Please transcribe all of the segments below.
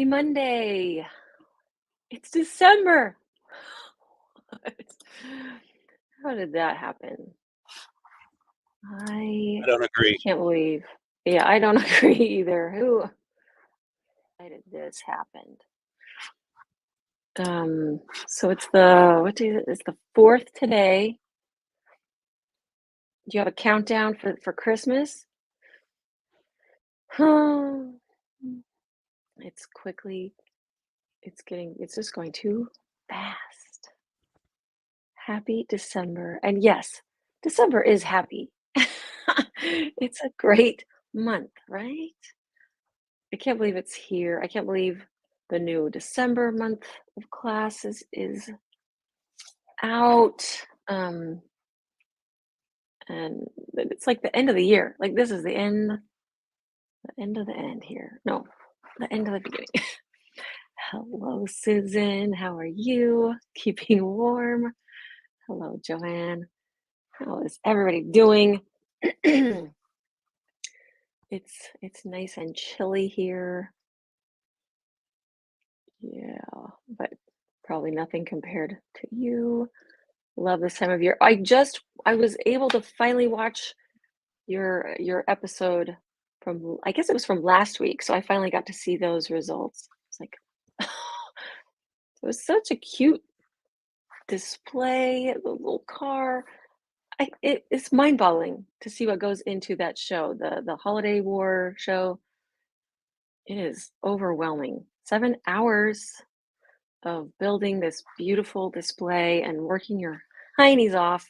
Monday. It's December. How did that happen? I I don't agree. can't believe. Yeah, I don't agree either. Why did this happen? So it's the what day is it? It's the 4th today. Do you have a countdown for Christmas? It's quickly, it's just going too fast. Happy December. And yes, December is happy. It's a great month, right? I can't believe it's here. I can't believe the new December month of classes is out. Um, and it's like the end of the year. Like this is the end of the end here. No, the end of the beginning. Hello, Susan. How are you? Keeping warm? Hello, Joanne. How is everybody doing? It's nice and chilly here. Yeah, but probably nothing compared to you. Love this time of year. I was able to finally watch your episode from, I guess it was from last week, so I finally got to see those results. It's like it was such a cute display, the little car. It's mind-boggling to see what goes into that show, the Holiday War show. It is overwhelming. 7 hours of building this beautiful display and working your heinies off.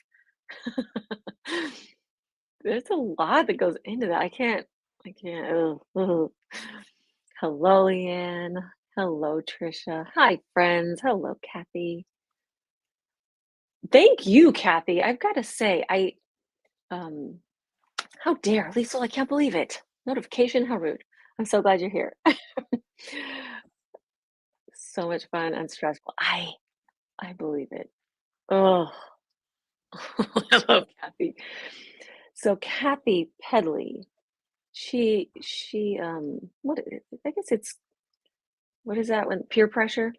There's a lot that goes into that. I can't. Ugh, ugh. Hello, Leanne. Hello, Trisha. Hi, friends. Hello, Kathy. Thank you, Kathy. I've got to say, um, how dare, Liesel, I can't believe it. Notification, how rude. I'm so glad you're here. So much fun and stressful. I believe it. Oh, I love Kathy. So Kathy Pedley, what I guess it's what is that when peer pressure?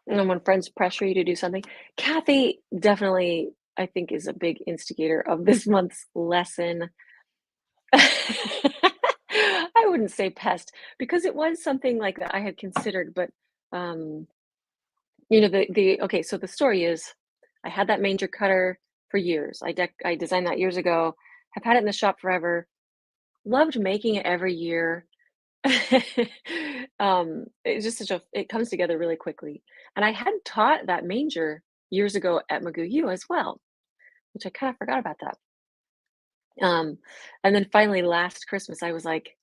And when friends pressure you to do something. Kathy definitely, I think, is a big instigator of this month's lesson. I wouldn't say pest because it was something like that I had considered, but um, the okay, so the story is I had that manger cutter for years. I designed that years ago. Have had it in the shop forever. Loved making it every year. It's just such a it comes together really quickly. And I had taught that manger years ago at McGoo U as well, which I kind of forgot about that. And then finally last Christmas, I was like,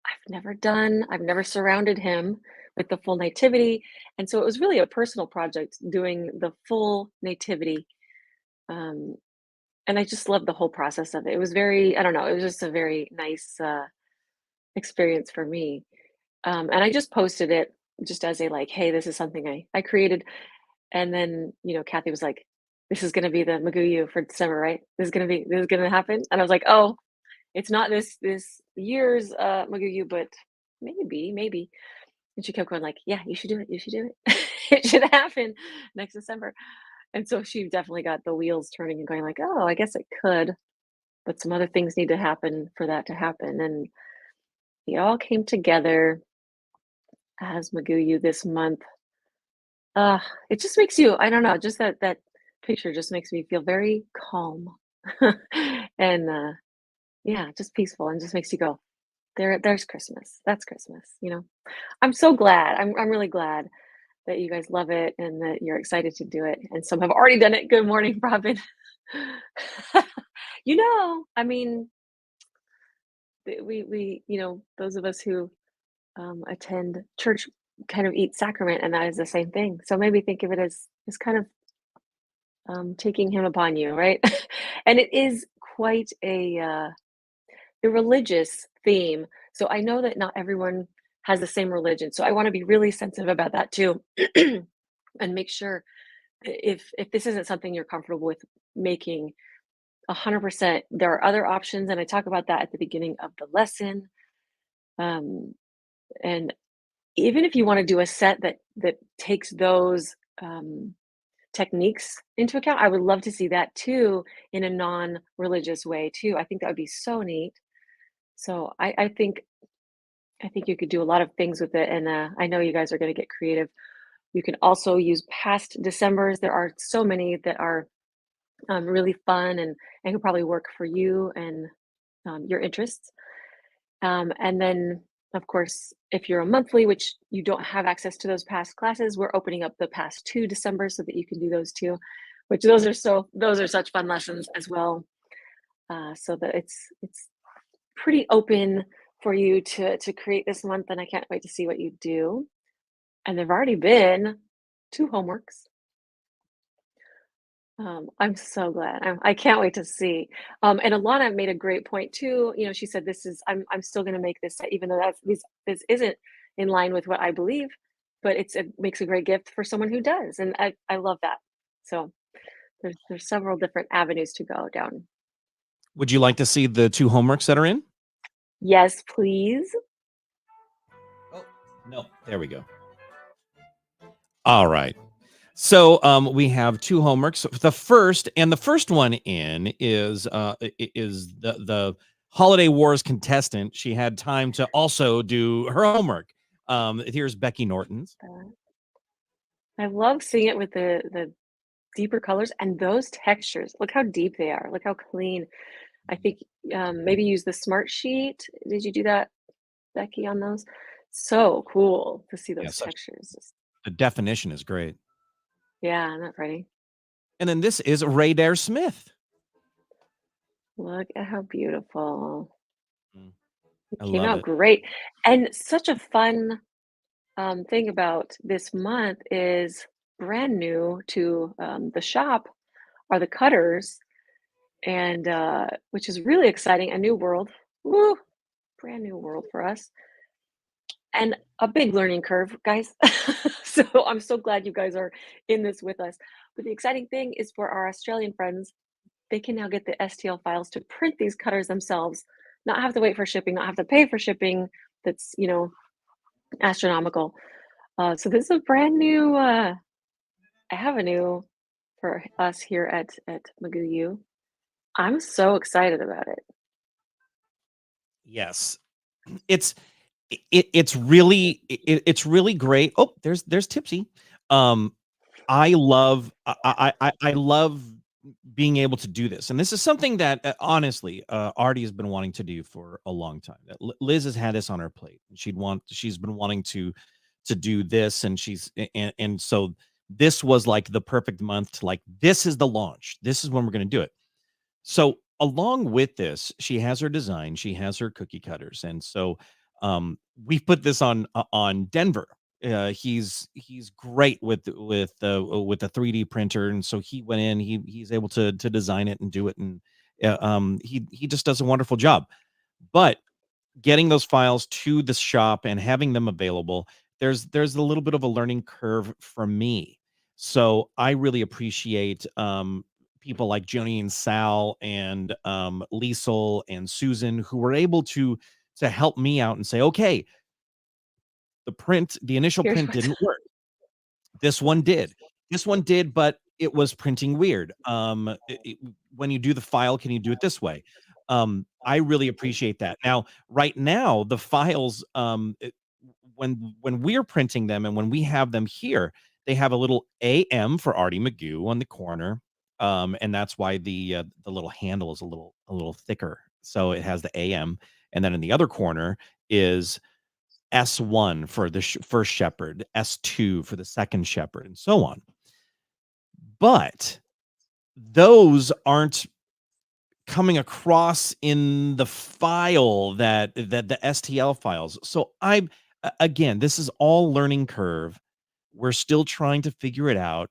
I've never surrounded him with the full nativity. And so it was really a personal project doing the full nativity. Um, and I just loved the whole process of it. It was very, I don't know, it was just a very nice experience for me. And I just posted it just as a like, hey, this is something I created. And then, Kathy was like, this is gonna be the Magoo U for December, right? This is gonna happen. And I was like, oh, it's not this year's Magoo U, but maybe. And she kept going like, yeah, you should do it. You should do it. It should happen next December. And so she definitely got the wheels turning and going like, oh, I guess it could, but some other things need to happen for that to happen. And they all came together as Magoo U this month. Uh, it just makes you, I don't know, just that picture just makes me feel very calm. And yeah, just peaceful and just makes you go, there's Christmas. That's Christmas. I'm so glad. I'm really glad that you guys love it and that you're excited to do it. And some have already done it. Good morning, Robin. I mean, those of us who attend church kind of eat sacrament, and that is the same thing. So maybe think of it as kind of taking him upon you, right? And it is quite a religious theme. So I know that not everyone has the same religion. So I want to be really sensitive about that too, and make sure if this isn't something you're comfortable with making 100%, there are other options, and I talk about that at the beginning of the lesson. And even if you wanna do a set that takes those, techniques into account, I would love to see that too in a non-religious way too. I think that would be so neat. So I think you could do a lot of things with it, and, I know you guys are gonna get creative. You can also use past Decembers. There are so many that are, really fun and could probably work for you and, your interests. And then, of course, if you're a monthly, which you don't have access to those past classes, we're opening up the past 2 December so that you can do those too, which those are such fun lessons as well. So that it's pretty open for you to create this month, and I can't wait to see what you do. And there've already been 2 homeworks. I'm so glad. I can't wait to see. And Alana made a great point too. You know, she said, "This is I'm still going to make this, even though this isn't in line with what I believe, but it makes a great gift for someone who does." And I love that. So there's several different avenues to go down. Would you like to see the 2 homeworks that are in? Yes, please. Oh, no. There we go. All right. So we have 2 homeworks. The first one in is the Holiday Wars contestant. She had time to also do her homework. Here's Becky Norton's. I love seeing it with the deeper colors and those textures. Look how deep they are. Look how clean. I think maybe use the smart sheet. Did you do that, Becky, on those? So cool to see Yeah, those such textures. the definition is great. Yeah, I'm not ready. And then this is Ray Dare Smith. Look at how beautiful. Mm, It I came love out it. great. And such a fun thing about this month is brand new to the shop are the cutters, and which is really exciting. A new world. Woo! Brand new world for us. And a big learning curve, guys. So I'm so glad you guys are in this with us. But the exciting thing is for our Australian friends, they can now get the STL files to print these cutters themselves, not have to wait for shipping, not have to pay for shipping that's, astronomical. So this is a brand new avenue for us here at McGoo U. I'm so excited about it. Yes. It's it's really great. Oh, there's Tipsy. Um, I love being able to do this, and this is something that honestly, Artie has been wanting to do for a long time. That Liz has had this on her plate, and she's been wanting to do this, and and so this was like the perfect month to like this is the launch. This is when we're going to do it. So along with this, she has her design, she has her cookie cutters, and so we put this on Denver. He's great with the 3D printer, and so he went in. He's able to design it and do it, and he just does a wonderful job. But getting those files to the shop and having them available, there's a little bit of a learning curve for me. So I really appreciate people like Joni and Sal and Liesel and Susan who were able to help me out and say, okay, the initial Here's print what's didn't work. This one did. This one did, but it was printing weird. When you do the file, can you do it this way? I really appreciate that. Now, right now, the files, when we're printing them and when we have them here, they have a little AM for Arty McGoo on the corner, and that's why the little handle is a little thicker. So it has the AM, and then in the other corner is S1 for the first shepherd, S2 for the second shepherd, and so on. But those aren't coming across in the file that the STL files. So again, this is all learning curve. We're still trying to figure it out,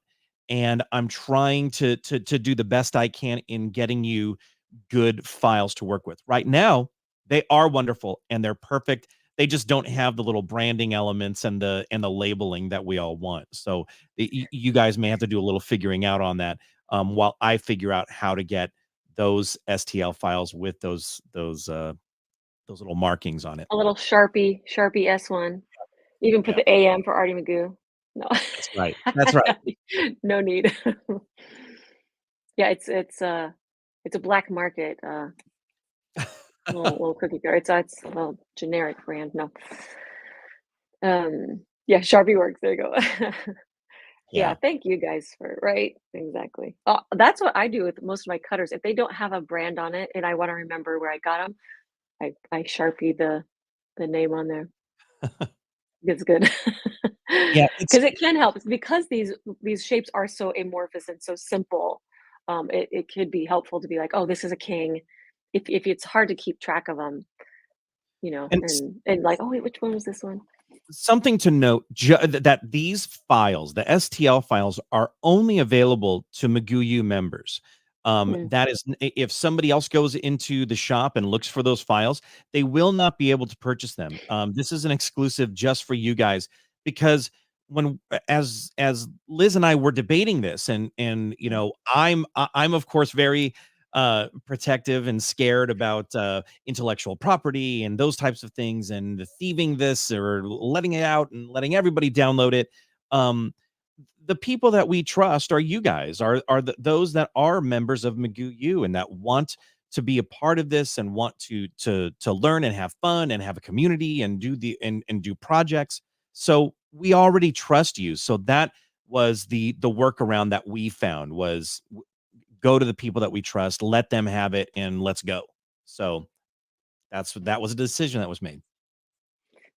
and I'm trying to do the best I can in getting you good files to work with. Right now, they are wonderful and they're perfect. They just don't have the little branding elements and the labeling that we all want. So you guys may have to do a little figuring out on that while I figure out how to get those STL files with those little markings on it. a little Sharpie S1. Even put Yeah, the AM for Arty McGoo. No. that's right. That's right. No need. Yeah, it's a black market, little cookie cutter. It's a little generic brand, no. Yeah, Sharpie works, there you go. Yeah, Yeah. thank you guys for right, exactly. That's what I do with most of my cutters. If they don't have a brand on it and I wanna remember where I got them, I Sharpie the name on there. It's good. Yeah, it's Because it can help. It's because these shapes are so amorphous and so simple, it could be helpful to be like, "Oh, this is a king." If it's hard to keep track of them, and and like, "Oh, wait, which one was this one?" something to note that these files, the STL files, are only available to Magoo members. Mm, That is, if somebody else goes into the shop and looks for those files, they will not be able to purchase them. This is an exclusive just for you guys because as Liz and I were debating this, and mm. I'm of course very protective and scared about intellectual property and those types of things and the thieving this or letting it out and letting everybody download it. um the people that we trust are you guys, those that are members of Magoo U and that want to be a part of this and want to learn and have fun and have a community and and do projects. So we already trust you. So that was the workaround that we found was go to the people that we trust, let them have it, and let's go. So that was a decision that was made.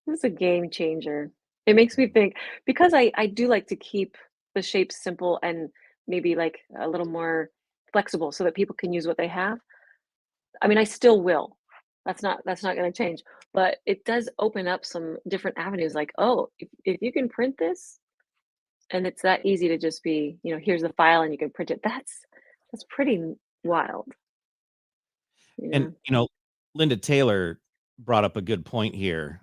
This is a game changer. It makes me think because I do like to keep the shapes simple and maybe, like, a little more flexible so that people can use what they have. I mean, I still will. That's not gonna change, but it does open up some different avenues, like, "Oh, if you can print this, and it's that easy to just be, here's the file and you can print it." That's pretty wild, you And know? Linda Taylor brought up a good point here.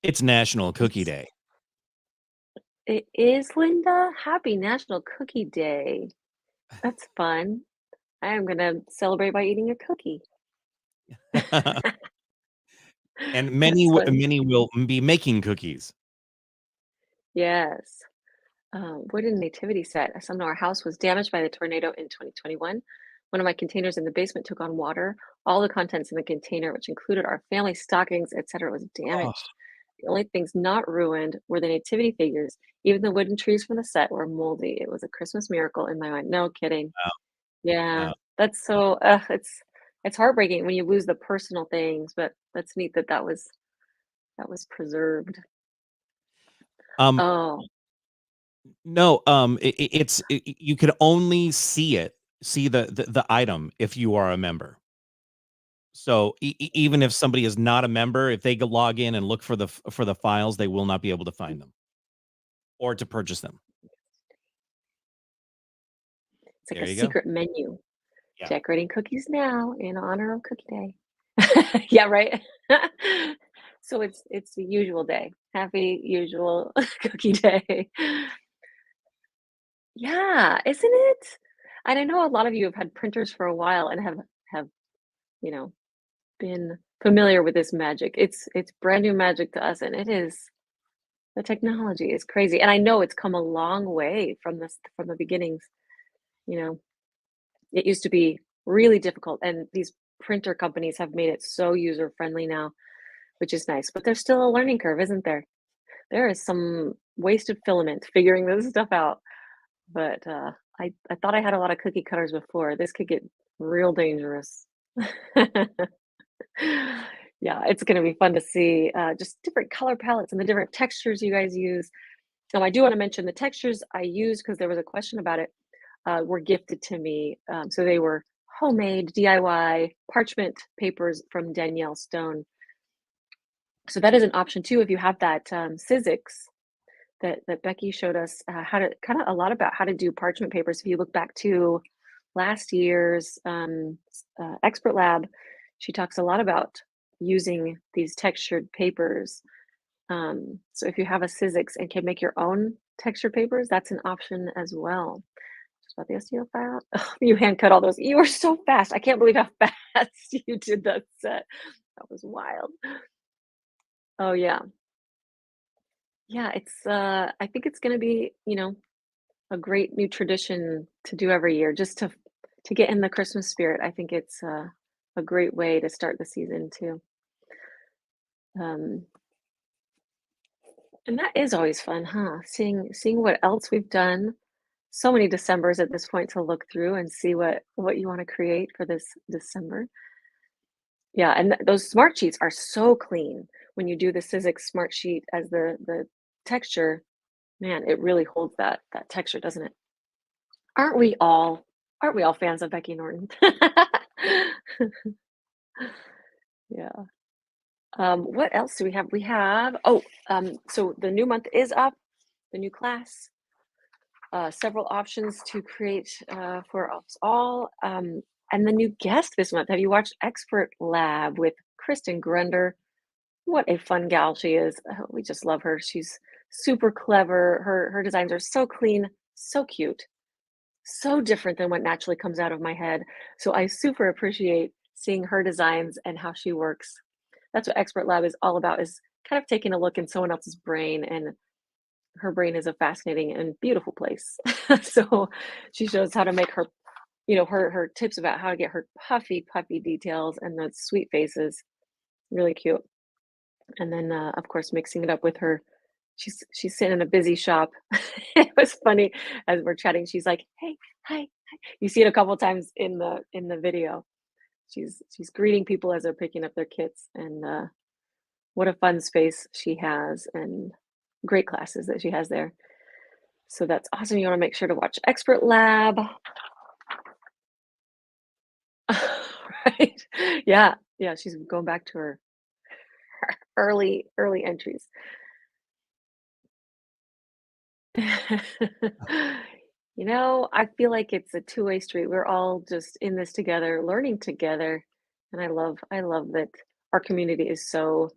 It's National Cookie It's Day. it is, Linda? Happy National Cookie Day. That's fun. I am gonna celebrate by eating a cookie. And That's fun. many will be making cookies. Yes. Wooden nativity set. Some of our house was damaged by the tornado in 2021. One of my containers in the basement took on water. All the contents in the container, which included our family stockings, etc., was Oh, damaged. The only things not ruined were the nativity figures. Even the wooden trees from the set were moldy. It was a Christmas miracle in my mind. No kidding. wow, Yeah, wow. that's so. It's heartbreaking when you lose the personal things, but that's neat that that was preserved. Um, Oh, no, you could only see the item if you are a member. So even if somebody is not a member, if they go log in and look for for the files, they will not be able to find them or to purchase them. it's like There a you go. secret menu. Yeah. Decorating cookies now in honor of Cookie Day. Yeah, right? So it's the usual day. Happy usual cookie day. Yeah, isn't it? And I know a lot of you have had printers for a while and have, you know, been familiar with this magic. It's brand new magic to us, and it is the technology is crazy. And I know it's come a long way from the beginnings, you know. It used to be really difficult, and these printer companies have made it so user friendly now, which is nice. But there's still a learning curve, isn't there? There is some wasted filament figuring this stuff out. But I thought I had a lot of cookie cutters before. This could get real dangerous. Yeah, it's going to be fun to see just different color palettes and the different textures you guys use. I do want to mention the textures I use because there was a question about it. Were gifted to me. So they were homemade DIY parchment papers from Danielle Stone. So that is an option too if you have that Sizzix that Becky showed us how to kind of a lot about how to do parchment papers. If you look back to last year's expert lab, she talks a lot about using these textured papers. So if you have a Sizzix and can make your own textured papers, that's an option as well. Just about the SEO file. Oh, you hand cut all those. You were so fast. I can't believe how fast you did that set. That was wild. Oh, yeah. Yeah, I think it's gonna be, a great new tradition to do every year just to get in the Christmas spirit. I think it's, a great way to start the season too. Um, and that is always fun, huh? Seeing what else we've done. So many Decembers at this point to look through and see what you wanna create for this December. Yeah, and those smart sheets are so clean. When you do the Sizzix smart sheet as the texture, man, it really holds that texture, doesn't it? Aren't we all aren't we all fans of Becky Norton? Yeah. What else do we have? So the new month is up, the new class, several options to create for us all. And the new guest this month. Have you watched Expert Lab with Kristen Grunder? What a fun gal she is. We just love her. She's super clever. Her designs are so clean, so cute, so different than what naturally comes out of my head. So I super appreciate seeing her designs and how she works. That's what Expert Lab is all about, is kind of taking a look in someone else's brain, and her brain is a fascinating and beautiful place. So she shows how to make her tips about how to get her puffy details and the sweet faces really cute. And then, of course, mixing it up with her. She's sitting in a busy shop. It was funny as we're chatting. She's like, "Hey, hi, hi." You see it a couple times in the video. She's greeting people as they're picking up their kits, and what a fun space she has, and great classes that she has there. So that's awesome. You want to make sure to watch Expert Lab, right? Yeah, yeah. She's going back to her early entries. I feel like it's a two-way street. We're all just in this together, learning together, and I love that our community is so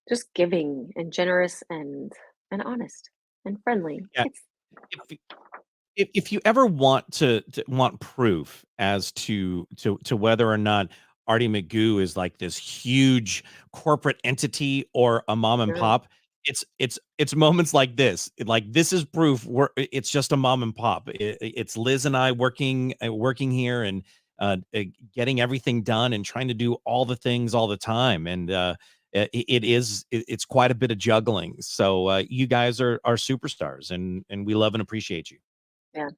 just giving and generous and honest and friendly. Yeah. It's If if you ever want proof as to whether or not Arty McGoo is like this huge corporate entity or a mom and no, pop, it's moments like this. Like, this is proof it's just a mom and pop. It's Liz and I working here and getting everything done and trying to do all the things all the time. And it's quite a bit of juggling. So you guys are superstars, and we love and appreciate you. yeah,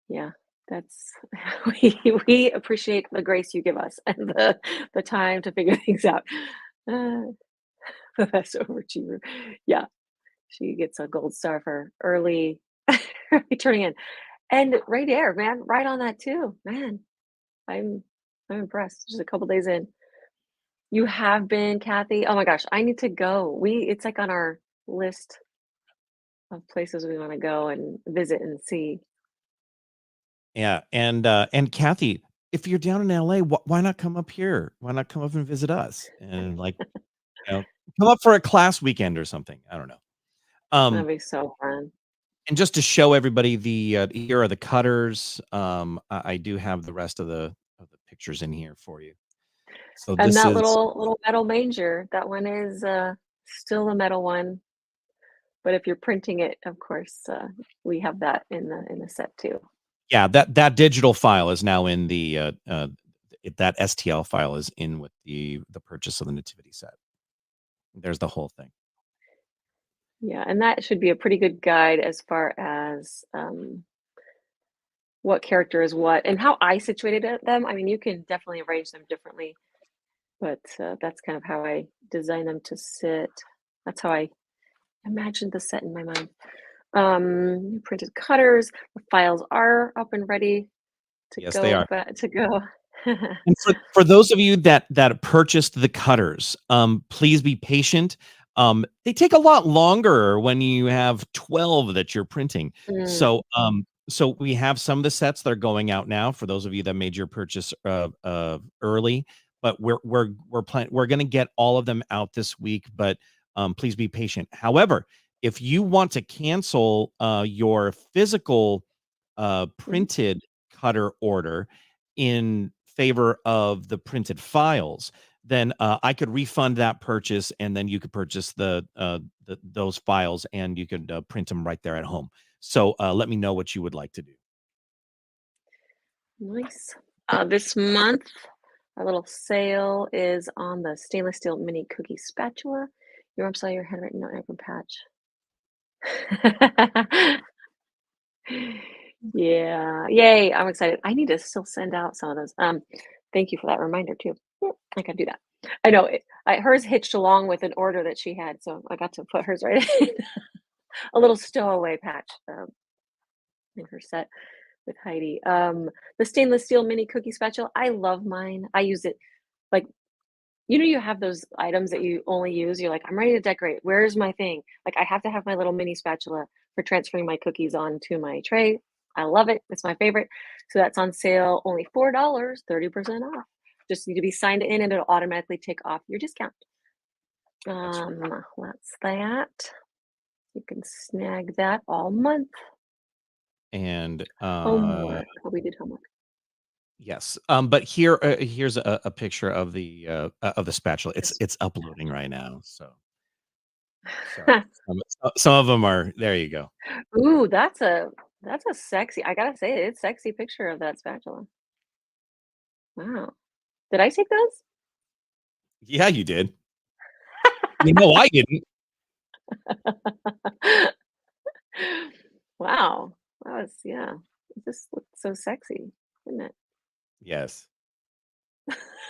yeah. That's we appreciate the grace you give us and the time to figure things out. Uh, the best overachiever. Yeah. She gets a gold star for early early turning in. And right there, man, right on that too. Man, I'm I'm impressed. Just a couple days in. You have been, Kathy. Oh my gosh, I need to go. It's like on our list of places we want to go and visit and see. Yeah, and Kathy, if you're down in LA, why not come up here? Why not come up and visit us? And, like, you know, come up for a class weekend or something. I don't know. That'd Um, be so fun. and just to show everybody here are the cutters. I do have the rest of the pictures in here for you. So And this that is little metal manger, that one is still a metal one. But if you're printing it, of course, we have that in the set too. yeah, that digital file is now in that STL file is in with the purchase of the nativity set. There's the whole thing. Yeah, and that should be a pretty good guide as far as what character is what and how I situated them. I mean, you can definitely arrange them differently, but that's kind of how I design them to sit. That's how I imagined the set in my mind. Printed cutters. The files are up and ready to Yes, they go. are. To go. And for those of you that purchased the cutters, please be patient. They take a lot longer when you have 12 that you're printing. Mm, So we have some of the sets that are going out now for those of you that made your purchase early, but we're gonna get all of them out this week, but please be patient. However, if you want to cancel your physical mhm, printed cutter order in favor of the printed files, then I could refund that purchase, and then you could purchase those files, and you could print them right there at home. So let me know what you would like to do. Nice. This month, our little sale is on the stainless steel mini cookie spatula. Your arm saw your handwritten note and patch. Yeah. Yay. I'm excited. I need to still send out some of those. Thank you for that reminder too. I can do that. I know hers hitched along with an order that she had, so I got to put hers right in. A little stowaway patch in her set with Heidi. The stainless steel mini cookie spatula. I love mine. I use it like you have those items that you only use. You're like, I'm ready to decorate. Where's my thing? Like, I have to have my little mini spatula for transferring my cookies onto my tray. I love it. It's my favorite. So that's on sale, only $4, 30% off. Just need to be signed in and it'll automatically take off your discount. That's That's that. You can snag that all month. and Homework. Oh, we did homework. yes. But here's a picture of the spatula. This It's uploading right now. So some of them are there you go. Ooh, that's a sexy, I gotta say, it's sexy picture of that spatula. Wow. Did I take those? Yeah, you did. You know I didn't. Wow. That was yeah. It just looked so sexy, didn't it? Yes.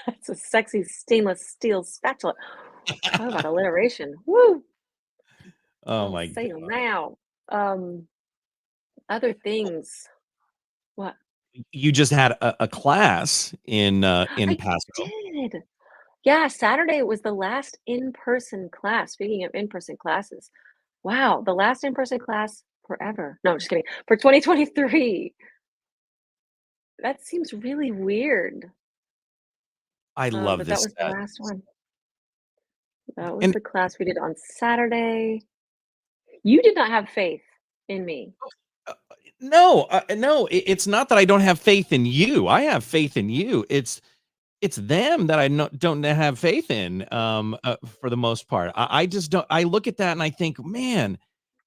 It's a sexy stainless steel spatula. Talk about alliteration. Woo! Oh On my sale god. now. Um, other things. What? You just had a class in I Pasco. did. Yeah, Saturday was the last in-person class. Speaking of in-person classes, wow, the last in-person class forever. No, I'm just kidding. For 2023. That seems really weird. I love But that this was the last one. That was and the class we did on Saturday. You did not have faith in me. uh, no, no, it's not that I don't have faith in you. I have faith in you. It's them that I don't have faith in, for the most part. I just don't I look at that and I think, "Man,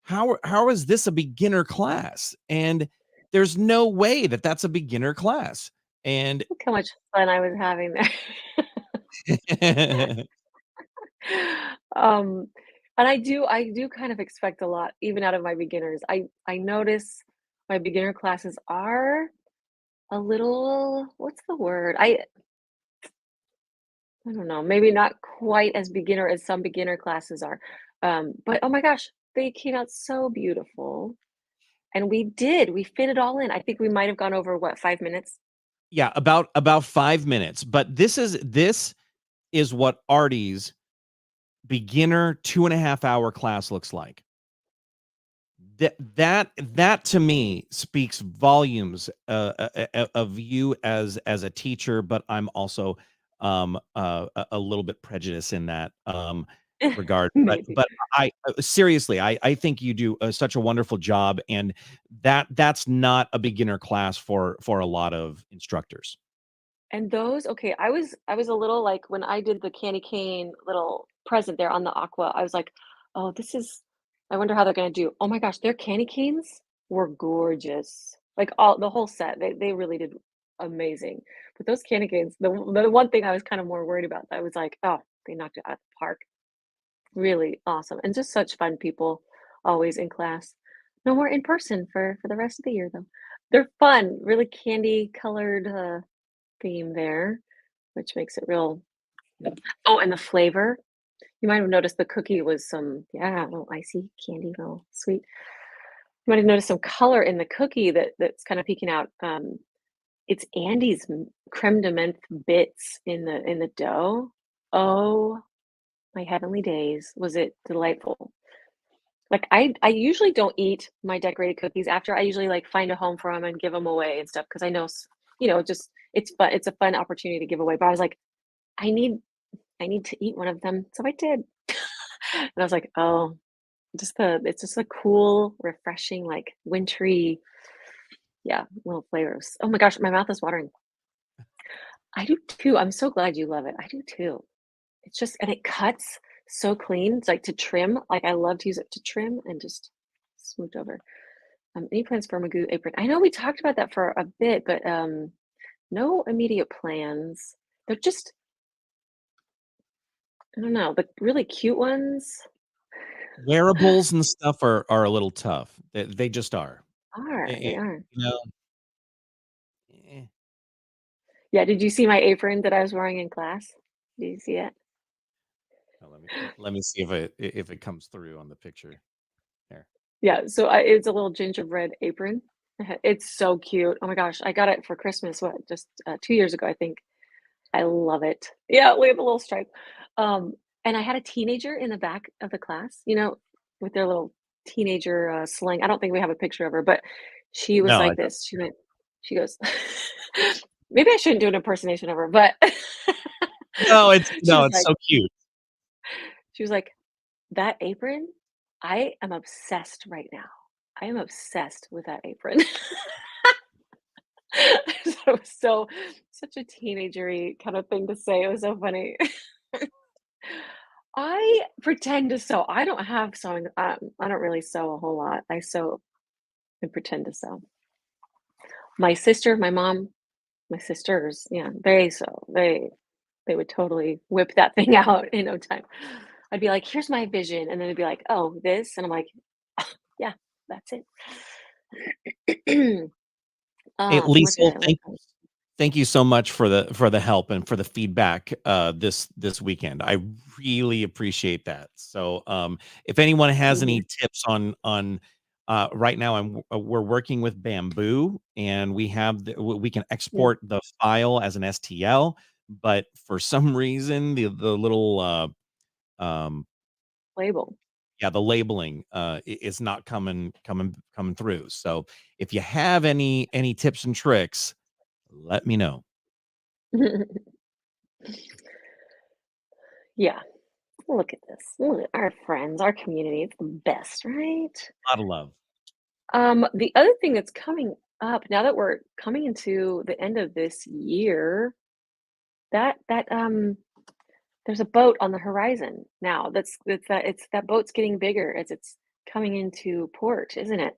how is this a beginner class?" And there's no way that that's a beginner class. And Look how much fun I was having there. Um, and I do kind of expect a lot even out of my beginners. I notice my beginner classes are a little what's the word? I don't know, maybe not quite as beginner as some beginner classes are. But oh my gosh, they came out so beautiful. And we fit it all in. I think we might have gone over what, 5 minutes? yeah, about 5 minutes, but this is what Artie's beginner 2.5 hour class looks like. That to me speaks volumes, of you as a teacher, but I'm also, a little bit prejudiced in that, regard, Maybe. but seriously, I think you do, such a wonderful job, and that's not a beginner class for a lot of instructors. And those okay, I was a little like when I did the candy cane little present there on the aqua, I was like, "Oh, this is I wonder how they're gonna do." Oh my gosh, their candy canes were gorgeous. Like, all the whole set, they really did amazing. But those candy canes, the one thing I was kind of more worried about, I was like, "Oh, they knocked it out of the park." Really awesome, and just such fun people always in class. No more in person for the rest of the year, though. They're fun, really candy colored, theme there, which makes it real oh, and the flavor. You might have noticed the cookie was some yeah, a little icy candy, a little sweet. You might have noticed some color in the cookie that's kinda peeking out. It's Andy's creme de menthe bits in the dough. Oh, my heavenly days, was it delightful. Like, I usually don't eat my decorated cookies after. I usually, like, find a home for them and give them away and stuff because I know just it's a fun opportunity to give away, but I was like, "I need I need to eat one of them," so I did. And I was like, "Oh, it's just a cool, refreshing, like, wintry" yeah, little flavors. Oh my gosh, my mouth is watering. I do too, I'm so glad you love it. I do too. it's just and it cuts so clean. It's like to trim. Like I love to use it to trim and just smooch over. Any plans for a Magoo apron? I know we talked about that for a bit, but no immediate plans. They're just I don't know, the really cute ones Wearables and stuff are a little tough. They just are. they are. You know, eh. Yeah, did you see my apron that I was wearing in class? Did you see it? Let me see if it comes through on the picture. There. Yeah, so it's a little gingerbread apron. It's so cute. Oh my gosh, I got it for Christmas, what, just 2 years ago, I think. I love it. Yeah, look at the little stripe. And I had a teenager in the back of the class, with their little teenager slang. I don't think we have a picture of her, but she was No, I like don't. this. She goes, maybe I shouldn't do an impersonation of her, but she No, was it's like, so cute. she was like, that apron, I am obsessed right now. I am obsessed with that apron. So, such a teenagery kind of thing to say. It was so funny. I pretend to sew. I don't have sewing. I don't really sew a whole lot. I sew and pretend to sew. My sister, my mom, my sisters, yeah, they sew. They would totally whip that thing out in no time. I'd be like, "Here's my vision," and then it'd be like, "Oh, this," and I'm like, "Yeah, that's it." Hey, What did Liesel, I like? thank you so much for the help and for the feedback this weekend. I really appreciate that. So, if anyone has Mhm, any tips on right now, we're working with Bamboo, and we can yeah, export the file as an STL, but for some reason the little um label. yeah, the labeling is not coming through. So, if you have any tips and tricks, let me know. Yeah, look at this. Look at our friends, our community. It's the best, right? A lot of love. The other thing that's coming up now that we're coming into the end of this year, that there's a boat on the horizon now. It's that boat's getting bigger as it's coming into port, isn't it?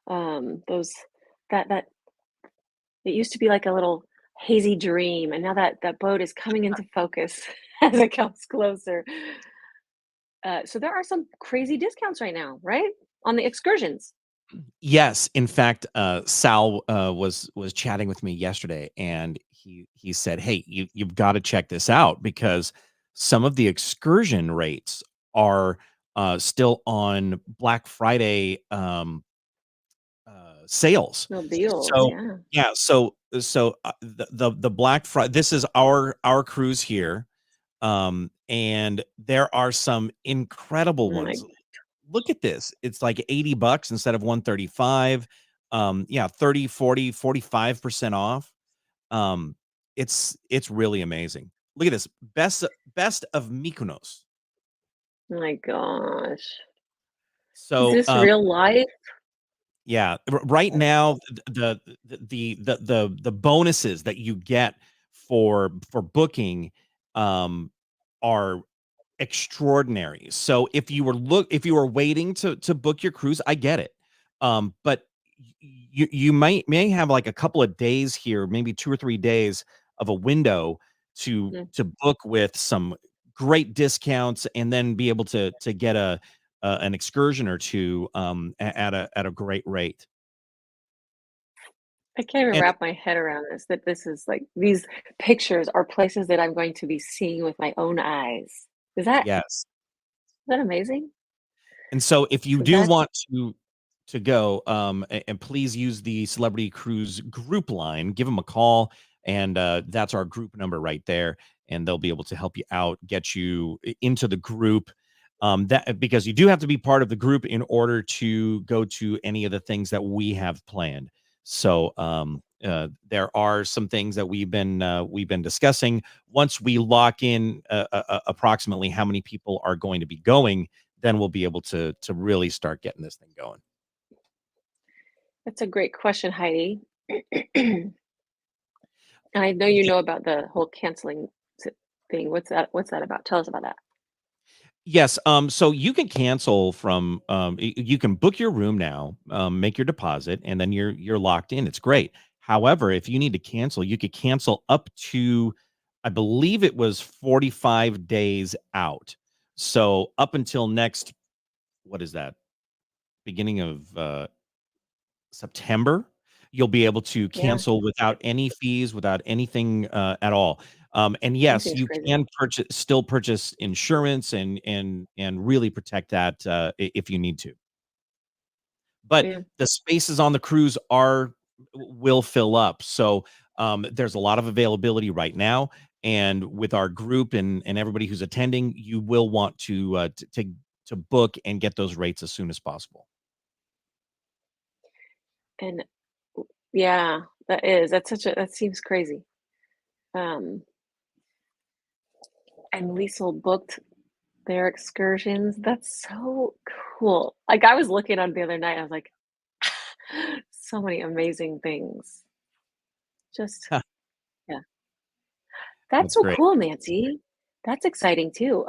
Those that it used to be like a little hazy dream, and now that boat is coming into focus as it comes closer. So there are some crazy discounts right now, right? On the excursions. Yes, in fact, Sal, was chatting with me yesterday, and he said, "Hey, you've gotta check this out because some of the excursion rates are, still on Black Friday, sales." No deals, So yeah. yeah, the Black Friday. This is our cruise here, and there are some incredible Like ones. Look at this. It's like 80 bucks instead of 135. Yeah, 30, 40, 45% off. Um, it's really amazing. Look at this. Best of Mykonos. my gosh. Is So, this real life? yeah, right That's now the bonuses that you get for booking are extraordinary. So if you were waiting to book your cruise, I get it. But you may have like a couple of days here, maybe 2 or 3 days of a window mm, to book with some great discounts and then be able to get an excursion or 2 at a great rate. I can't even And wrap my head around this, that this is like these pictures are places that I'm going to be seeing with my own eyes. yes. Is that amazing? And so if you So do that's want to go, and please use the Celebrity Cruise group line, give them a call, and, that's our group number right there, and they'll be able to help you out, get you into the group, that because you do have to be part of the group in order to go to any of the things that we have planned. So, there are some things that we've been discussing. Once we lock in, approximately how many people are going to be going, then we'll be able to really start getting this thing going. that's a great question, Heidi. And I know you Yeah, know about the whole canceling. thing. What's that about? Tell us about that. Yes, so you can cancel from, you can book your room now, make your deposit, and then you're locked in. It's great. However, if you need to cancel, you could cancel up to, I believe it was 45 days out. So up until next, what is that? Beginning of September, you'll be able to Yeah, cancel without any fees, without anything at all. And that yes, seems you crazy. can still purchase insurance and really protect that if you need to. But Yeah. the spaces on the cruise are will fill up. So there's a lot of availability right now. And with our group and everybody who's attending, you will want to book and get those rates as soon as possible. And yeah, that seems crazy. Um, and Liesel booked their excursions. That's so cool. Like, I was looking on the other night, I was like, so many amazing things. Just yeah. That's That's so great. cool, Nancy. That's exciting too.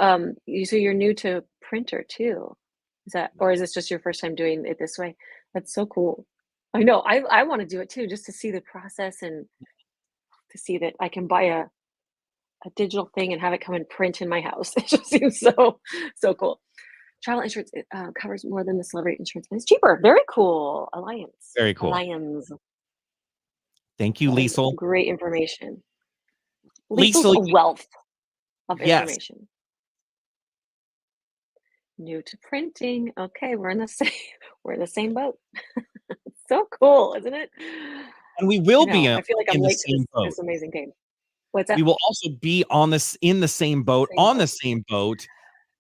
You're new to printer too. Is that, or is this just your first time doing it this way? That's so cool. I know. I want to do it too, just to see the process and to see that I can buy a digital thing and have it come and print in my house. It just seems so cool. Travel insurance, it, covers more than the celebrity insurance, and it's cheaper. Very cool. Very cool. Alliance. Thank you, That is Liesel. great information. Liesel's Liesel, a wealth of yes, information. New to printing. Okay, we're in the same we're in the same boat. So cool, isn't it? and we I will be know. I feel like I'm in the late to same boat. this amazing game. What's We that? will also be on this in the same boat, Same on the boat. same boat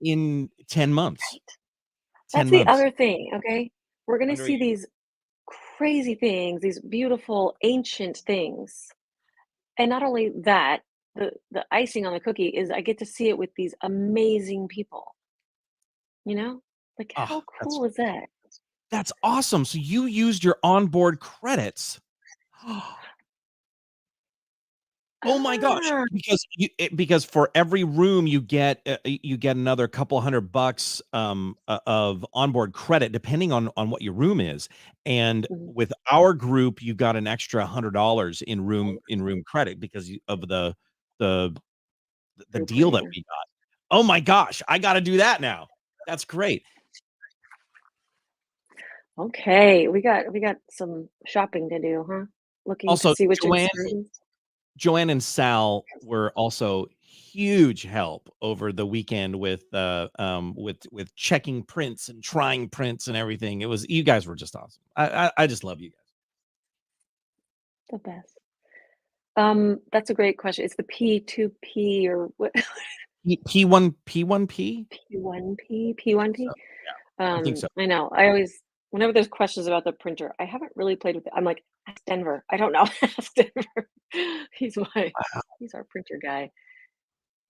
in 10 months. Right. 10 That's the months other thing, okay? We're gonna under a see year. these crazy things, these beautiful ancient things. And not only that, the icing on the cookie is I get to see it with these amazing people, you know? Like, Ah, how cool is that? that's awesome. So you used your onboard credits. Oh my gosh, Ah, because for every room you get another couple $100, of onboard credit depending on what your room is, and mhm, with our group, you got an extra $100 in room credit because of the the group deal that rate. we got. Oh my gosh, I gotta do that now. That's great. Okay, we got some shopping to do, huh? Looking to Also, see which excursions. Joanne and Sal were also huge help over the weekend with checking prints and trying prints and everything. It was you guys were just awesome. I just love you guys. The best. That's a great question. It's the P2P or what? P1P? P1P? P1P? So, yeah, I think so. I know. I always whenever there's questions about the printer, I haven't really played with it. I'm like, ask Denver. I don't know. Ask Denver. He's my he's our printer guy.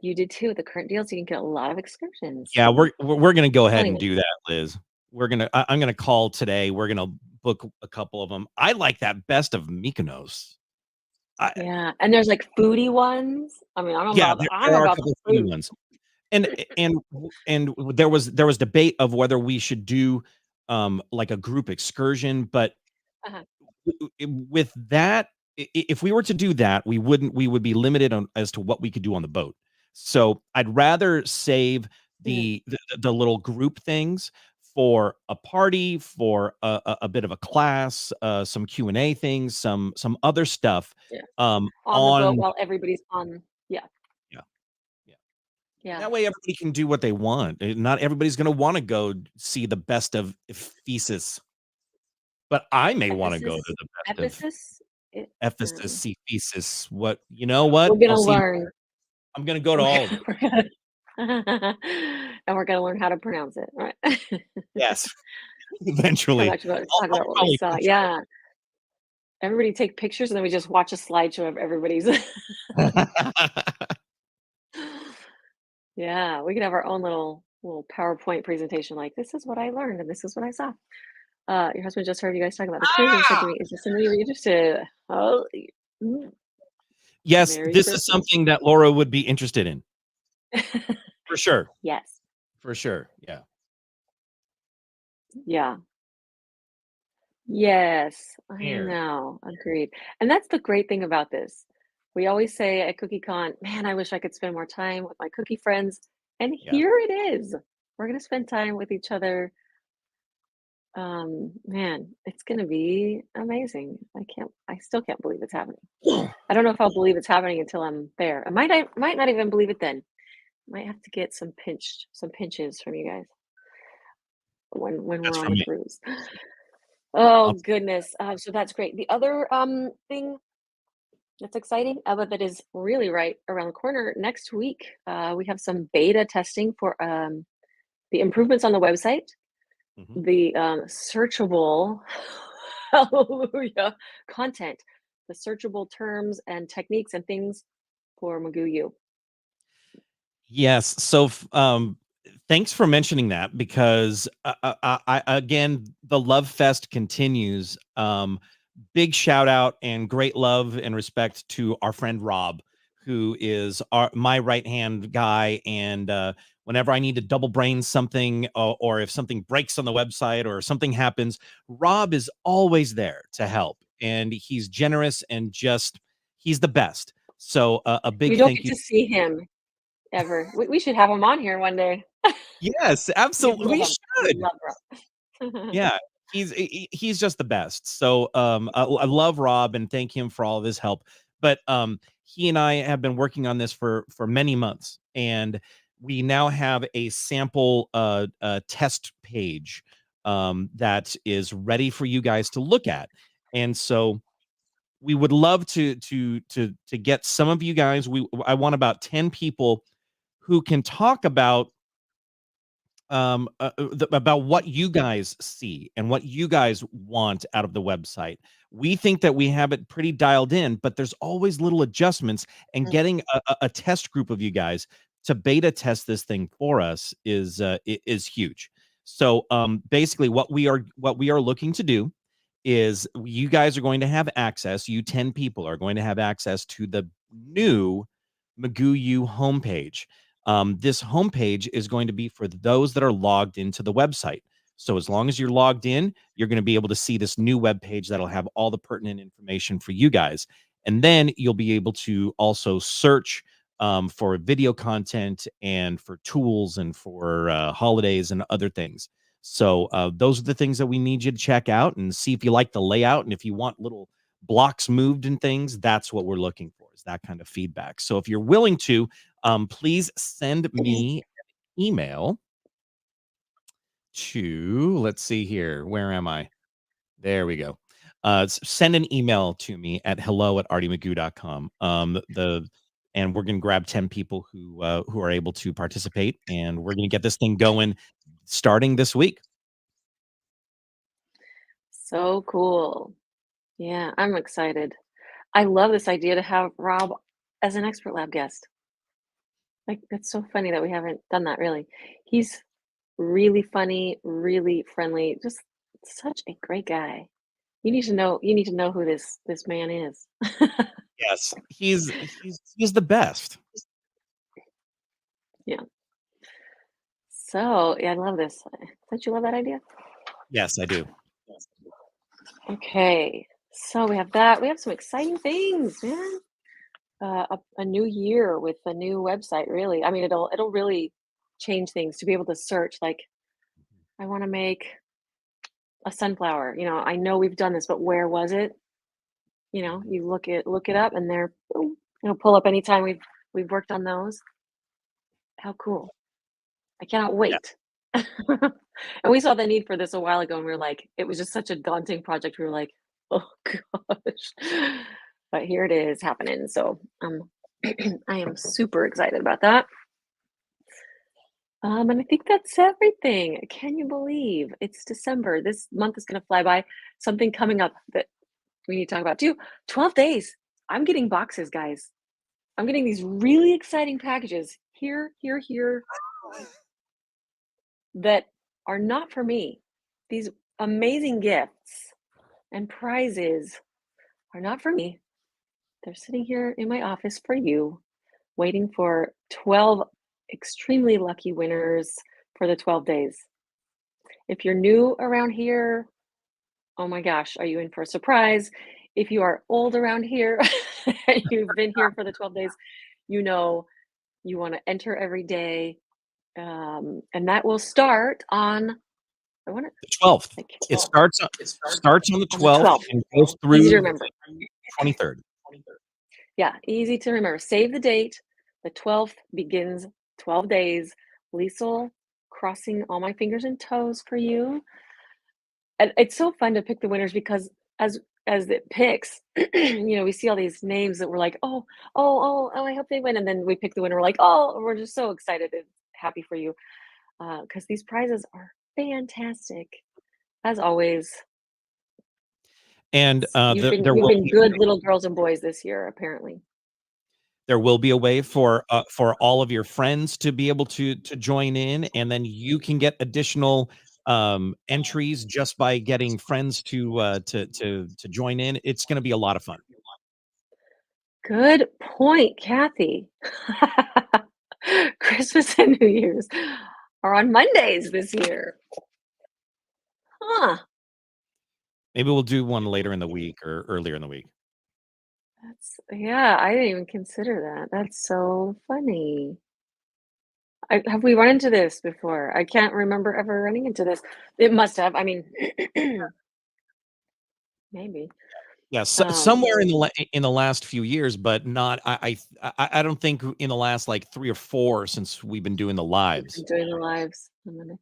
You did too with the current deals. You can get a lot of excursions. Yeah, we're gonna go ahead Telling and you. do that, Liz. I'm gonna call today. We're gonna book a couple of them. I like that Best of Mykonos. I Yeah, and there's, like, foodie ones. I mean, Yeah, I'm there are a about the couple of foodie food. ones. And there was debate of whether we should do, like a group excursion, but Uh-huh. with that, if we were to do that, we would be limited on as to what we could do on the boat. So I'd rather save Yeah, the little group things for a party, for a bit of a class, some Q&A things, some other stuff, yeah. um, On the boat on while everybody's on yeah, yeah, yeah. And yeah. that way everybody can do what they want. Not everybody's gonna wanna go see the best of Ephesus, but I may wanna go to Ephesus? the best of Ephesus? It Ephesus, Ephesus, what you know what? we're I'll gonna see. learn. I'm gonna go to We're all of gonna it. we're gonna and we're gonna learn how to pronounce it, right? Yes, Come eventually. back to I'll talk I'll about what we probably saw. butcher Yeah. Everybody take pictures, and then we just watch a slideshow of everybody's it. Yeah, we could have our own little PowerPoint presentation like, "This is what I learned, and this is what I saw." Your husband just heard you guys talking about the cruise and said to Ah! me, "Is this something you're interested?" Oh, mm, Yes, Merry this is Christmas. something that Laura would be interested in. For sure. Yes. For sure. Yeah. Yeah. Yes, I Here. know, agreed. And that's the great thing about this. We always say at CookieCon, "Man, I wish I could spend more time with my cookie friends." And Yeah. here it is. We're gonna spend time with each other. Man, it's gonna be amazing. I still can't believe it's happening. I don't know if I'll believe it's happening until I'm there. I might not even believe it then. Might have to get some pinches from you guys when we're That's on from the me. cruise. Oh I'll goodness. So that's great. The other thing that's exciting, but that is really right around the corner next week. We have some beta testing for the improvements on the website, Mhm. the searchable, hallelujah, content, the searchable terms and techniques and things for Magoo U. Yes. Thanks for mentioning that because again, the love fest continues. Big shout out and great love and respect to our friend Rob, who is my right hand guy. And whenever I need to double brain something, or if something breaks on the website or something happens, Rob is always there to help. And he's generous and just, he's the best. So a We big don't thank get you. to see him ever. We should have him on here one day Yes, because we absolutely. love We him. We should. love Rob. Yeah, he's just the best. So, I love Rob and thank him for all of his help. But he and I have been working on this for many months, and we now have a sample test page that is ready for you guys to look at. And so we would love to get some of you guys. I want about 10 people who can talk about what you guys see and what you guys want out of the website. We think that we have it pretty dialed in, but there's always little adjustments, and getting a test group of you guys to beta test this thing for us is huge. So basically what we are looking to do is you guys are going to have access, you 10 people are going to have access to the new Magoo U homepage. This homepage is going to be for those that are logged into the website. So as long as you're logged in, you're going to be able to see this new web page that'll have all the pertinent information for you guys. And then you'll be able to also search for video content and for tools and for holidays and other things. So those are the things that we need you to check out and see if you like the layout, and if you want little blocks moved and things. That's what we're looking for, is that kind of feedback. So if you're willing to, please send me email to, let's see here, where am I? There we go. Send an email to me at hello@artymcgoo.com. And we're gonna grab 10 people who are able to participate, and we're gonna get this thing going starting this week. So cool. Yeah, I'm excited. I love this idea to have Rob as an expert lab guest. Like, that's so funny that we haven't done that really. He's really funny, really friendly, just such a great guy. You need to know who this man is. Yes, he's the best. Yeah. So, yeah, I love this. Don't you love that idea? Yes, I do. Okay. So we have that. We have some exciting things, man. A new year with a new website, really. I mean, it'll really change things to be able to search like I want to make a sunflower. I know we've done this, but where was it? You look it up and there, boom, it'll pull up anytime we've worked on those. How cool. I cannot Yeah. wait. And we saw the need for this a while ago and we were like, it was just such a daunting project. We were like, oh gosh. But here it is happening. So I am super excited about that. And I think that's everything. Can you believe it's December? This month is gonna fly by. Something coming up that we need to talk about too. 12 days. I'm getting boxes, guys. I'm getting these really exciting packages here that are not for me. These amazing gifts and prizes are not for me. They're sitting here in my office for you, waiting for 12 extremely lucky winners for the 12 days. If you're new around here, oh my gosh, are you in for a surprise? If you are old around here and you've been here for the 12 days, you know you want to enter every day. And that will start on, I want to, The 12th. like, It starts on the on the 12th 12th. and goes Easy to through remember. the 23rd. Yeah, easy to remember. Save the date. The 12th begins 12 days. Liesel, crossing all my fingers and toes for you. And it's so fun to pick the winners because as it picks, we see all these names that we're like, oh, I hope they win. And then we pick the winner. We're like, oh, we're just so excited and happy for you. Because these prizes are fantastic. As always, And you've been there you've will been be good little girls and boys this year, apparently. a way for all of your friends to be able to join in, and then you can get additional entries just by getting friends to join in. It's going to be a lot of fun. Good point, Kathy. Christmas and New Year's are on Mondays this year. Huh. Maybe we'll do one later in the week or earlier in the week. Yeah, I didn't even consider that. That's so funny. Have we run into this before? I can't remember ever running into this. It must have. I mean, maybe. Yeah, Um, somewhere in the last few years, but not. I don't think in the last like 3 or 4 since we've been doing the we've lives. been doing the lives on Monday.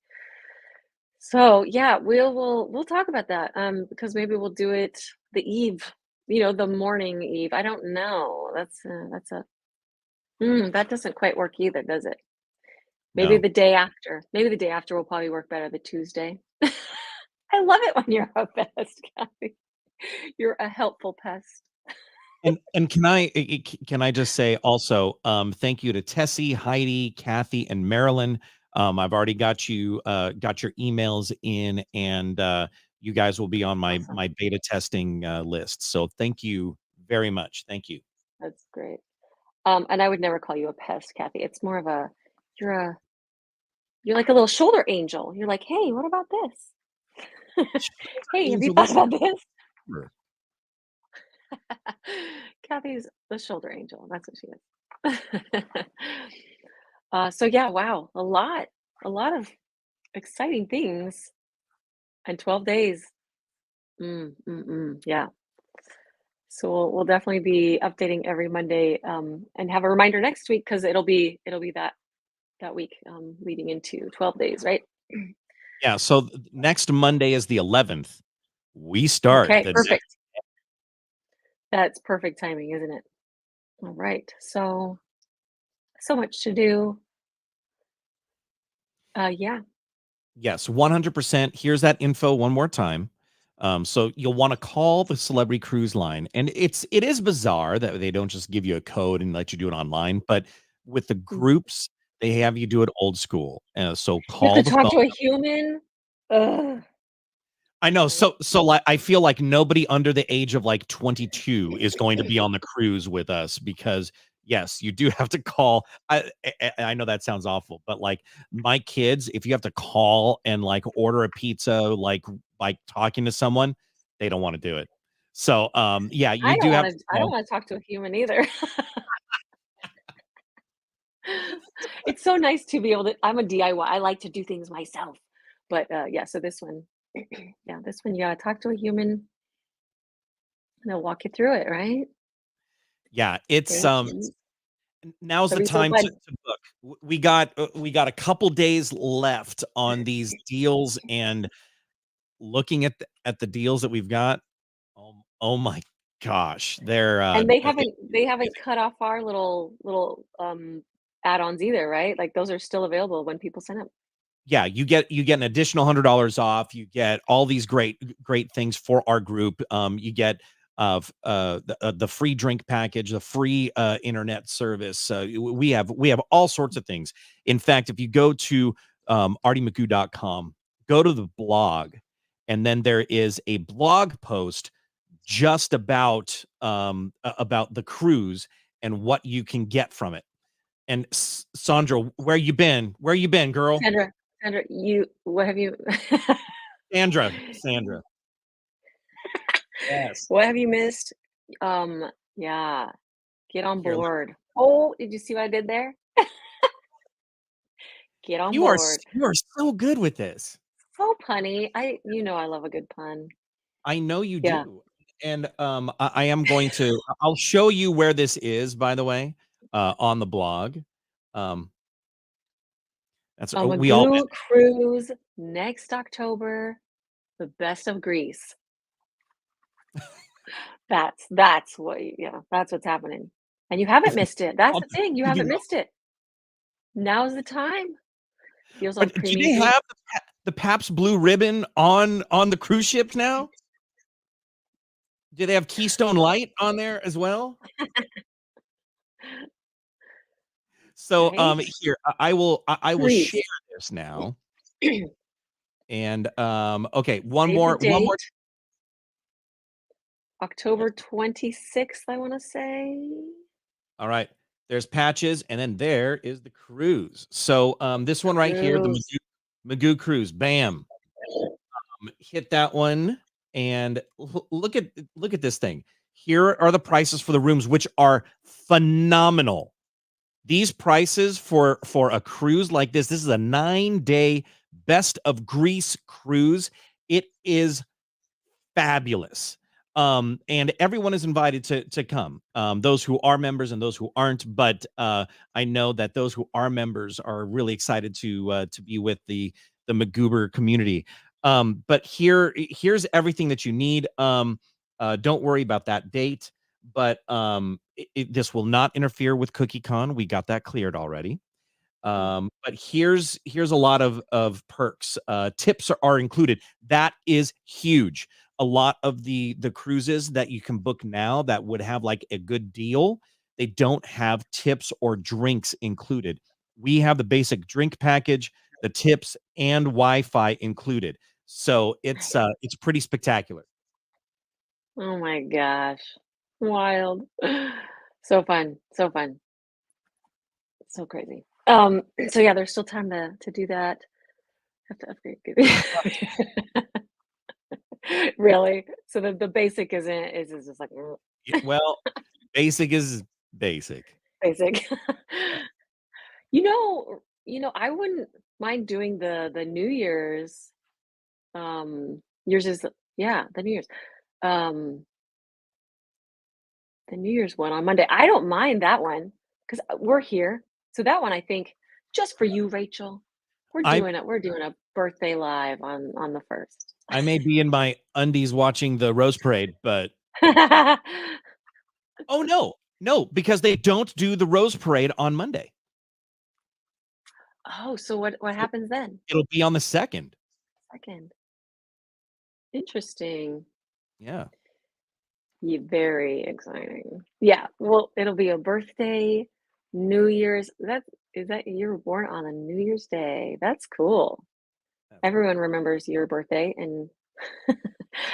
So yeah, we'll talk about that. Because maybe we'll do it the eve, the morning eve. I don't know. That doesn't quite work either, does it? Maybe No. the day after. Maybe the day after will probably work better, the Tuesday. I love it when you're a pest, Kathy. You're a helpful pest. And can I just say also, thank you to Tessie, Heidi, Kathy, and Marilyn. I've already got your emails in, and you guys will be on Awesome. my beta testing list. So thank you very much. Thank you. That's great. And I would never call you a pest, Kathy. It's more of a you're a you're like a little shoulder angel. You're like, hey, what about this? Hey, have you Angel, thought that's about this? her. Kathy's the shoulder angel. That's what she is. So yeah, wow, a lot of exciting things in 12 days. Yeah. So we'll definitely be updating every Monday, and have a reminder next week because it'll be that week, leading into 12 days, right? Yeah. So next Monday is the 11th. We start Okay, the next. perfect. That's perfect timing, isn't it? All right. So much to do. Yeah. Yes, 100%. Here's that info one more time. So you'll want to call the Celebrity Cruise Line, and it is bizarre that they don't just give you a code and let you do it online. But with the Mm. groups, they have you do it old school. So You have to call the talk phone. to a human. Ugh. I know. Right. So like I feel like nobody under the age of like 22 is going to be on the cruise with us because yes, you do have to call. I know that sounds awful, but like my kids, if you have to call and like order a pizza like talking to someone, they don't want to do it. So yeah, you I do don't have wanna to I don't call. wanna talk to a human either. It's so nice to be able to I'm a DIY, I like to do things myself. But, yeah, so this one yeah, this one, you gotta talk to a human, and they'll walk you through it, right? Yeah, it's Very cute. now's That'd the be so time fun. to book. We got a couple days left on these deals, and looking at the deals that we've got, oh my gosh, they're, And they haven't cut off our add-ons either, right? Like, those are still available when people sign up. yeah, you get an additional $100 off. You get all these great things for our group. You get the free drink package, the free internet service. We have all sorts of things. In fact, if you go to artymcgoo.com, go to the blog, and then there is a blog post just about the cruise and what you can get from it. And Sandra, where you been? Where you been, girl? Sandra, what have you Sandra. Yes. what have you missed? Yeah, get on Here, board. Oh, did you see what I did there? Get on board. you are so good with this. So punny. I love a good pun. I know you Yeah. do. And I am going to I'll show you where this is, by the way, on the blog. Um, that's A we all Magoo cruise next October, the best of Greece. That's what yeah, that's what's happening. And you haven't missed it. That's I'll the thing, you do haven't the missed it. Now's the time. You also have do creamy they Greek. have the Pabst Blue Ribbon on the cruise ships now? Do they have Keystone Light on there as well? So, Right? here, I will share Greece. this now, and, okay, Save the one more date, October 26th, I wanna say. alright, there's Patches, and then there is the cruise. So, this one right here, the Cruise. Magoo Cruise, bam, hit that one, and look at this thing. Here are the prices for the rooms, which are phenomenal. These prices for a cruise like this is a 9-day best of Greece cruise. It is fabulous. And everyone is invited to come. Those who are members and those who aren't, but I know that those who are members are really excited to be with the Magoober community. But here's everything that you need. Don't worry about that date, but this will not interfere with CookieCon. We got that cleared already. Mm. But here's a lot of perks. Tips are included. That is huge. A lot of the cruises that you can book now that would have like a good deal, they don't have tips or drinks included. We have the basic drink package, the tips, and Wi-Fi included. So it's pretty spectacular. Oh my gosh. Wild. So fun, so fun, so crazy. So yeah, there's still time to do that. Have to upgrade. Really? So the basic is just like Well, basic is basic. basic. I wouldn't mind doing the New Year's. Yours is yeah, the New Year's. Um, the New Year's one on Monday. I don't mind that one because we're here. So that one, I think, just for you, Rachel, we're I doing it. We're doing a birthday live on the first. I may be in my undies watching the Rose Parade, but oh, no. No, because they don't do the Rose Parade on Monday. Oh, so what happens then? It'll be on the 2nd. Second. Interesting. Yeah. Yeah, very exciting. Yeah, well, it'll be a birthday, New Year's. Is that you were born on a New Year's Day? That's cool. That's Everyone remembers your birthday, and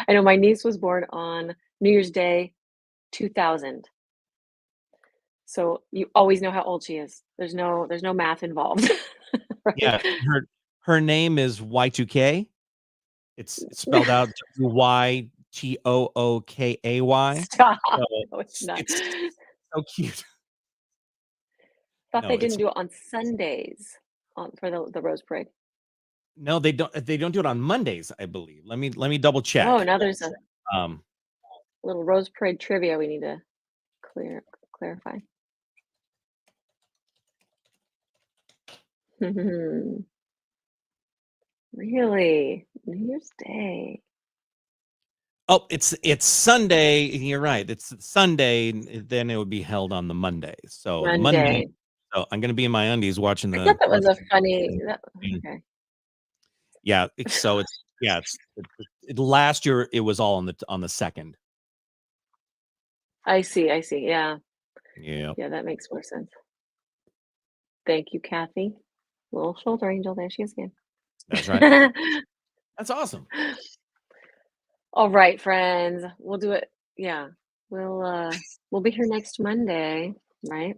I know my niece was born on New Year's Day 2000. So you always know how old she is. There's no math involved, right? yeah, her name is Y2K. It's spelled out Ytookay. Stop. So No, it's not. it's so cute. Thought No, they it's didn't do it on Sundays for the Rose Parade. no, they don't do it on Mondays, I believe. Let me double Oh, check. now there's a Um, little Rose Parade trivia we need to clarify. Really? New Year's Day. oh, it's Sunday. You're right. It's Sunday, then it would be held on the Monday. So Monday, Monday. so I'm gonna be in my undies watching I thought the that was Rose a funny that Parade. okay. Yeah, so it's yeah, last year it was all on the 2nd. I see, I see. Yeah. Yeah, Yeah, that makes more sense. Thank you, Kathy. Little shoulder angel, there she is again. that's right. That's awesome. All right, friends. We'll do it. Yeah. We'll be here next Monday, right?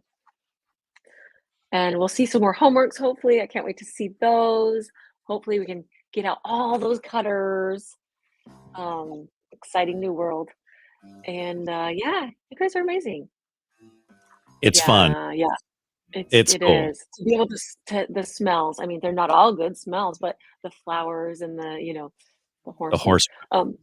And we'll see some more homeworks, hopefully. I can't wait to see those. Hopefully, we can get out all those cutters. Exciting new world. And yeah, you guys are amazing. It's fun. Yeah, yeah. It's It cool. is. To be able to the smells. I mean, they're not all good smells, but the flowers and the The horsemen. horse Um,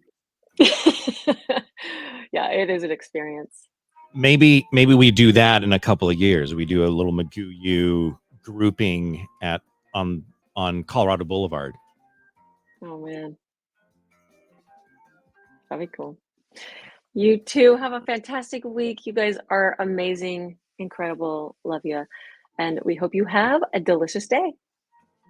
yeah, it is an experience. maybe we do that in a couple of years. We do a little Magoo U grouping at on Colorado Boulevard. Oh man, that'd be cool. You too have a fantastic week. You guys are amazing, incredible. Love you. And we hope you have a delicious day.